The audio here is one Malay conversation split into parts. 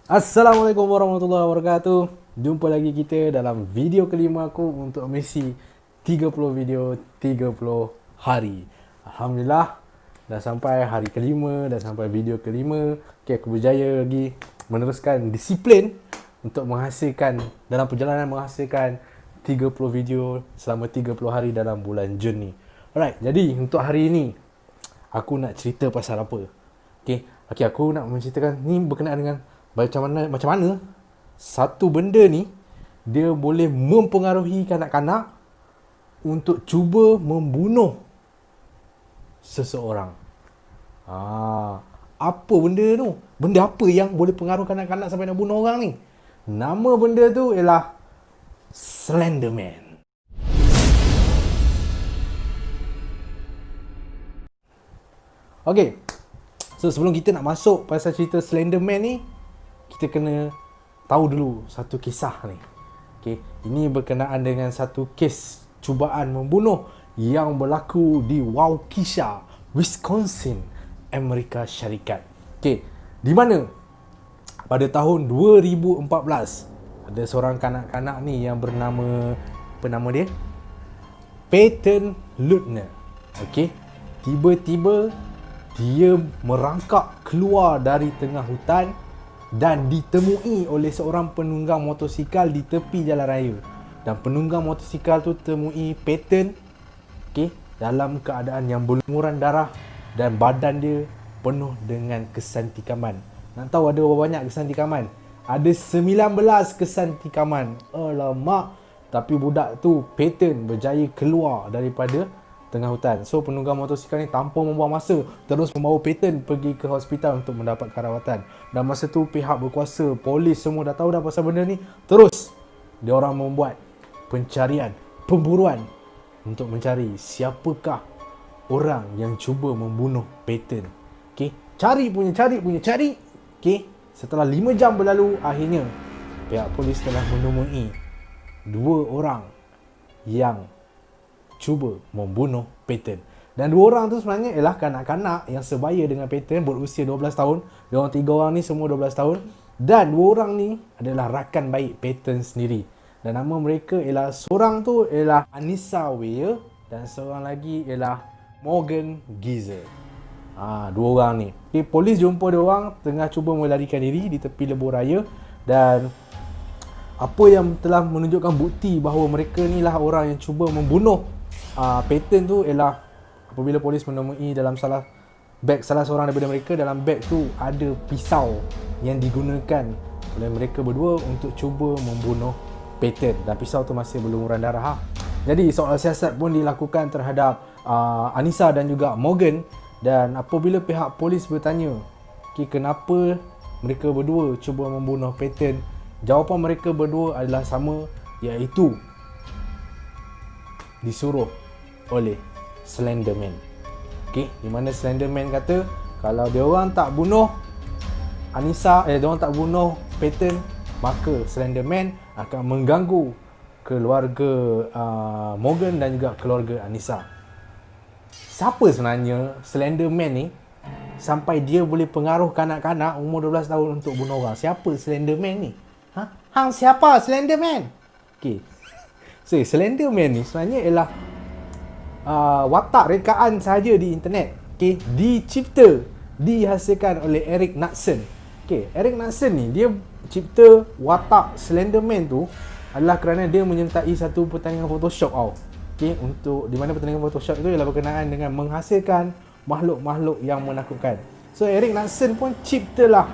Assalamualaikum warahmatullahi wabarakatuh. Jumpa lagi kita dalam video kelima aku untuk misi 30 video 30 hari. Alhamdulillah dah sampai hari kelima, dah sampai video kelima. Okay, aku berjaya lagi meneruskan disiplin untuk menghasilkan dalam perjalanan menghasilkan 30 video selama 30 hari dalam bulan Jun ni. Alright, jadi untuk hari ini aku nak cerita pasal apa? Okay, aku nak menceritakan ni berkenaan dengan macam mana satu benda ni dia boleh mempengaruhi kanak-kanak untuk cuba membunuh seseorang. Apa benda tu? Benda apa yang boleh pengaruh kanak-kanak sampai nak bunuh orang ni? Nama benda tu ialah Slenderman. Okay, so sebelum kita nak masuk pasal cerita Slenderman ni, kita kena tahu dulu satu kisah ni. Okay, ini berkenaan dengan satu kes cubaan membunuh yang berlaku di Waukesha, Wisconsin, Amerika Syarikat. Okay, di mana pada tahun 2014 ada seorang kanak-kanak ni yang bernama, apa nama dia? Peyton Lutner. Okay, tiba-tiba dia merangkak keluar dari tengah hutan dan ditemui oleh seorang penunggang motosikal di tepi jalan raya. Dan penunggang motosikal tu temui Peyton, okay, dalam keadaan yang berlumuran darah dan badan dia penuh dengan kesan tikaman. Nak tahu ada berapa banyak kesan tikaman? Ada 19 kesan tikaman. Alamak. Tapi budak tu, Peyton, berjaya keluar daripada tengah hutan. So penunggang motosikal ni tanpa membuang masa terus membawa Peyton pergi ke hospital untuk mendapatkan rawatan. Dan masa tu pihak berkuasa, polis semua dah tahu dah pasal benda ni. Terus dia orang membuat pencarian, pemburuan untuk mencari siapakah orang yang cuba membunuh Peyton. Okey, cari. Okey, setelah 5 jam berlalu, akhirnya pihak polis telah menemui 2 orang yang cuba membunuh Peyton. Dan 2 orang tu sebenarnya ialah kanak-kanak yang sebaya dengan Peyton, berusia 12 tahun. Dia orang 3 orang ni semua 12 tahun. Dan 2 orang ni adalah rakan baik Peyton sendiri. Dan nama mereka ialah, seorang tu ialah Anissa Weir dan seorang lagi ialah Morgan Gizer. 2 orang ni. Okay, polis jumpa 2 orang tengah cuba melarikan diri di tepi lebuh raya. Dan apa yang telah menunjukkan bukti bahawa mereka ni lah orang yang cuba membunuh Peyton tu ialah apabila polis menemui dalam beg salah seorang daripada mereka. Dalam beg tu ada pisau yang digunakan oleh mereka berdua untuk cuba membunuh Peyton. Dan pisau tu masih berlumuran darah. Jadi soal siasat pun dilakukan terhadap Anissa dan juga Morgan. Dan apabila pihak polis bertanya, kenapa mereka berdua cuba membunuh Peyton, jawapan mereka berdua adalah sama, iaitu disuruh oleh Slenderman. Okey, di mana Slenderman kata kalau dia orang tak bunuh Anissa, dia orang tak bunuh Peyton, maka Slenderman akan mengganggu keluarga Morgan dan juga keluarga Anissa. Siapa sebenarnya Slenderman ni sampai dia boleh pengaruh kanak-kanak umur 12 tahun untuk bunuh orang? Siapa Slenderman ni? Hang siapa Slenderman? Okey. So, Slenderman ni sebenarnya ialah watak rekaan sahaja di internet. Okay, dihasilkan oleh Eric Knudsen. Okay, Eric Knudsen ni dia cipta watak Slenderman tu adalah kerana dia menyertai satu pertandingan Photoshop tau. Okay, untuk di mana pertandingan Photoshop itu ialah berkenaan dengan menghasilkan makhluk-makhluk yang menakutkan. So Eric Knudsen pun ciptalah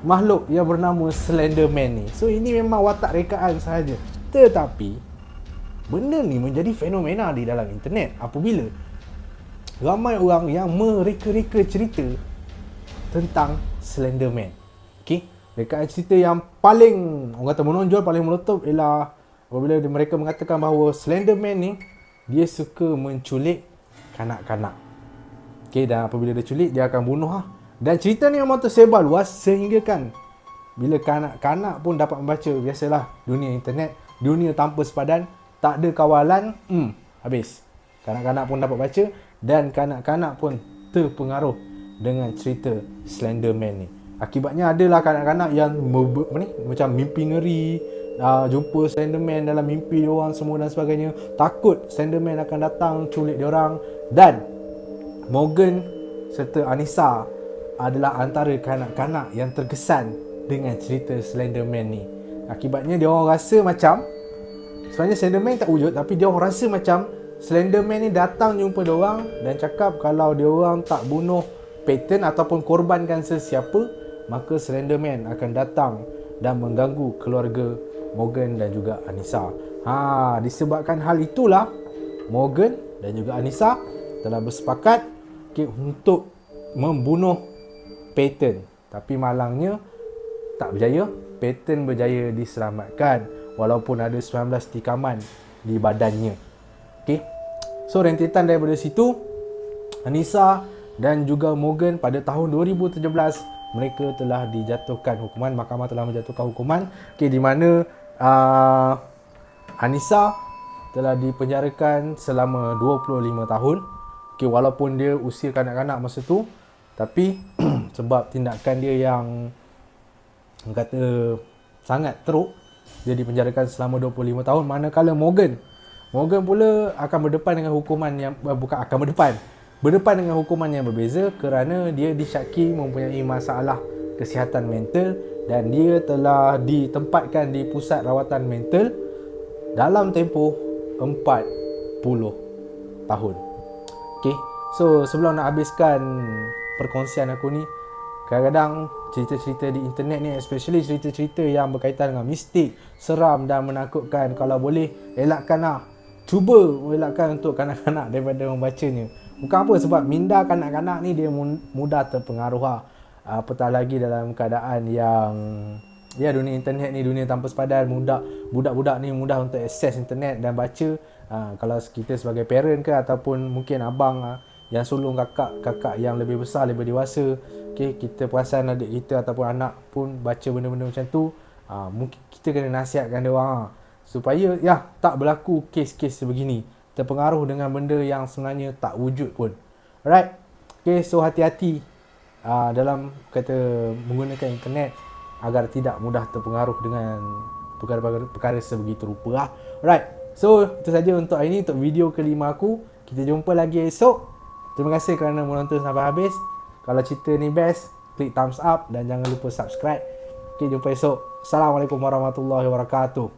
makhluk yang bernama Slenderman ni. So ini memang watak rekaan sahaja. Tetapi benda ni menjadi fenomena di dalam internet apabila ramai orang yang mereka-reka cerita tentang Slenderman. Okey, rekaan cerita yang paling orang kata menonjol, paling meletup ialah apabila mereka mengatakan bahawa Slenderman ni dia suka menculik kanak-kanak. Okey, dan apabila dia culik, dia akan bunuh . Dan cerita ni memang tersebar luas sehingga kan bila kanak-kanak pun dapat membaca. Biasalah dunia internet, dunia tanpa sepadan, tak ada kawalan, habis. Kanak-kanak pun dapat baca dan kanak-kanak pun terpengaruh dengan cerita Slenderman ni. Akibatnya adalah kanak-kanak yang macam mimpi ngeri, jumpa Slenderman dalam mimpi diorang semua dan sebagainya. Takut Slenderman akan datang culik diorang. Dan Morgan serta Anissa adalah antara kanak-kanak yang terkesan dengan cerita Slenderman ni. Akibatnya diorang rasa macam sebenarnya Slenderman tak wujud, tapi diorang rasa macam Slenderman ni datang jumpa diorang dan cakap kalau diorang tak bunuh Peyton ataupun korbankan sesiapa, maka Slenderman akan datang dan mengganggu keluarga Morgan dan juga Anissa. Disebabkan hal itulah Morgan dan juga Anissa telah bersepakat untuk membunuh Peyton. Tapi malangnya tak berjaya. Peyton berjaya diselamatkan walaupun ada 19 tikaman di badannya. Okay. So rentetan daripada situ, Anissa dan juga Morgan pada tahun 2017 mereka telah dijatuhkan hukuman. Mahkamah telah menjatuhkan hukuman, di mana Anissa telah dipenjarakan selama 25 tahun. Walaupun dia usia kanak-kanak masa tu, tapi sebab tindakan dia yang kata sangat teruk, dia dipenjarakan selama 25 tahun. Manakala Morgan pula akan berdepan dengan hukuman yang berdepan dengan hukuman yang berbeza kerana dia disyaki mempunyai masalah kesihatan mental dan dia telah ditempatkan di pusat rawatan mental dalam tempoh 40 tahun. Okay, so sebelum nak habiskan perkongsian aku ni, kadang-kadang cerita-cerita di internet ni, especially cerita-cerita yang berkaitan dengan mistik, seram dan menakutkan, kalau boleh cuba elakkan untuk kanak-kanak daripada membacanya. Bukan apa, sebab minda kanak-kanak ni dia mudah terpengaruh apatah lagi dalam keadaan yang dunia internet ni dunia tanpa sepadan. Budak-budak ni mudah untuk akses internet dan baca. Kalau kita sebagai parent ke ataupun mungkin abang yang sulung kakak yang lebih besar, lebih dewasa, kita perasan adik kita ataupun anak pun baca benda-benda macam tu, mungkin kita kena nasihatkan dia orang supaya tak berlaku kes-kes sebegini, terpengaruh dengan benda yang sebenarnya tak wujud pun. Alright. So hati-hati dalam menggunakan internet agar tidak mudah terpengaruh dengan perkara-perkara sebegitu rupa. Alright. So itu saja untuk hari ini, untuk video kelima aku. Kita jumpa lagi esok. Terima kasih kerana menonton sampai habis. Kalau cerita ni best, klik thumbs up dan jangan lupa subscribe. Jumpa esok. Assalamualaikum warahmatullahi wabarakatuh.